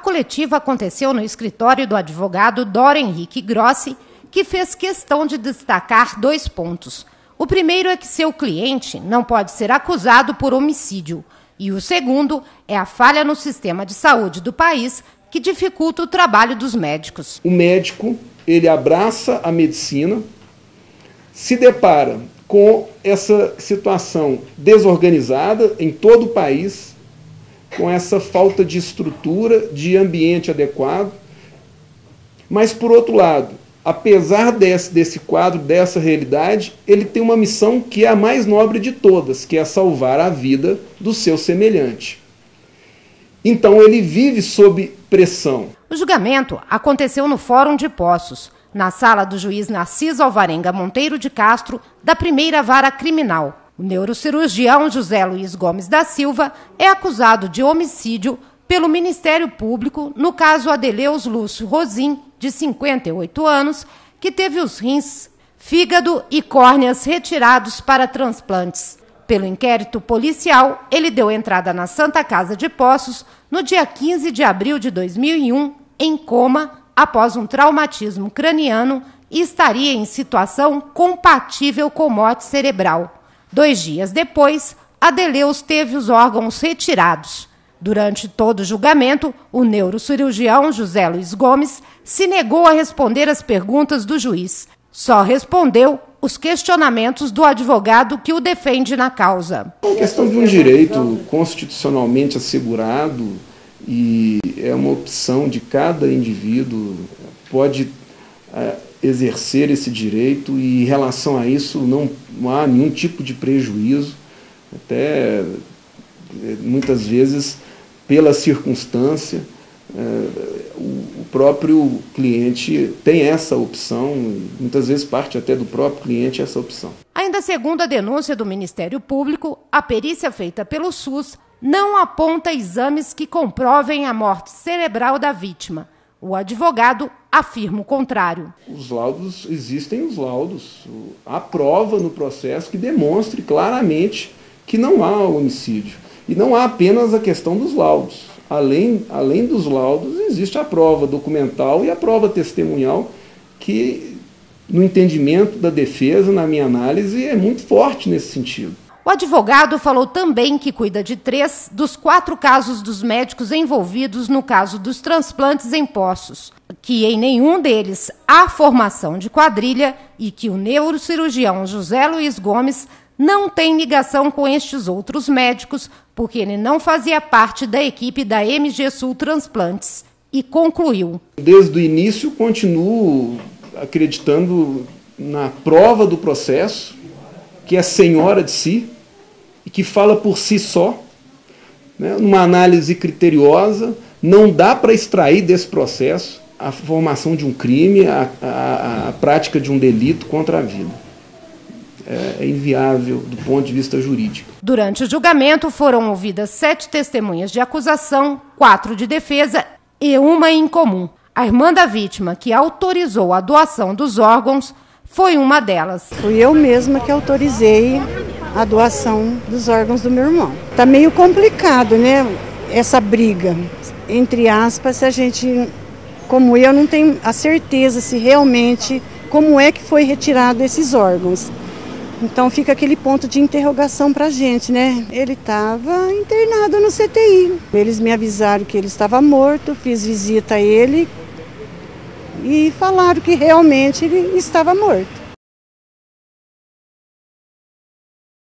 coletiva aconteceu no escritório do advogado Dora Henrique Grossi, que fez questão de destacar 2 pontos. O primeiro é que seu cliente não pode ser acusado por homicídio. E o segundo é a falha no sistema de saúde do país, que dificulta o trabalho dos médicos. O médico, ele abraça a medicina, se depara com essa situação desorganizada em todo o país, com essa falta de estrutura, de ambiente adequado. Mas, por outro lado, apesar desse quadro, dessa realidade, ele tem uma missão que é a mais nobre de todas, que é salvar a vida do seu semelhante. Então, ele vive sob pressão. O julgamento aconteceu no Fórum de Poços, na sala do juiz Narciso Alvarenga Monteiro de Castro, da primeira vara criminal. O neurocirurgião José Luiz Gomes da Silva é acusado de homicídio pelo Ministério Público no caso Adeleus Lúcio Rosim, de 58 anos, que teve os rins, fígado e córneas retirados para transplantes. Pelo inquérito policial, ele deu entrada na Santa Casa de Poços no dia 15 de abril de 2001, em coma, após um traumatismo craniano e estaria em situação compatível com morte cerebral. 2 dias depois, Adeleus teve os órgãos retirados. Durante todo o julgamento, o neurocirurgião José Luiz Gomes se negou a responder às perguntas do juiz. Só respondeu os questionamentos do advogado que o defende na causa. É uma questão de um direito constitucionalmente assegurado e é uma opção de cada indivíduo, pode exercer esse direito e em relação a isso não há nenhum tipo de prejuízo, até muitas vezes pela circunstância, o próprio cliente tem essa opção, muitas vezes parte até do próprio cliente essa opção. Ainda segundo a denúncia do Ministério Público, a perícia feita pelo SUS não aponta exames que comprovem a morte cerebral da vítima. O advogado afirma o contrário. Os laudos, existem os laudos, há prova no processo que demonstre claramente que não há homicídio. E não há apenas a questão dos laudos. Além dos laudos, existe a prova documental e a prova testemunhal, que, no entendimento da defesa, na minha análise, é muito forte nesse sentido. O advogado falou também que cuida de 3 dos 4 casos dos médicos envolvidos no caso dos transplantes em Poços, que em nenhum deles há formação de quadrilha e que o neurocirurgião José Luiz Gomes não tem ligação com estes outros médicos, porque ele não fazia parte da equipe da MG Sul Transplantes, e concluiu. Desde o início, continuo acreditando na prova do processo, que é senhora de si, e que fala por si só, né? Numa análise criteriosa, não dá para extrair desse processo a formação de um crime, a prática de um delito contra a vida. É inviável do ponto de vista jurídico. Durante o julgamento foram ouvidas 7 testemunhas de acusação, 4 de defesa e 1 em comum. A irmã da vítima, que autorizou a doação dos órgãos, foi uma delas. Fui eu mesma que autorizei a doação dos órgãos do meu irmão. Tá meio complicado, né? Essa briga, entre aspas, se a gente, como eu, não tenho a certeza se realmente, como é que foi retirado esses órgãos. Então fica aquele ponto de interrogação pra gente, né? Ele estava internado no CTI. Eles me avisaram que ele estava morto, fiz visita a ele e falaram que realmente ele estava morto.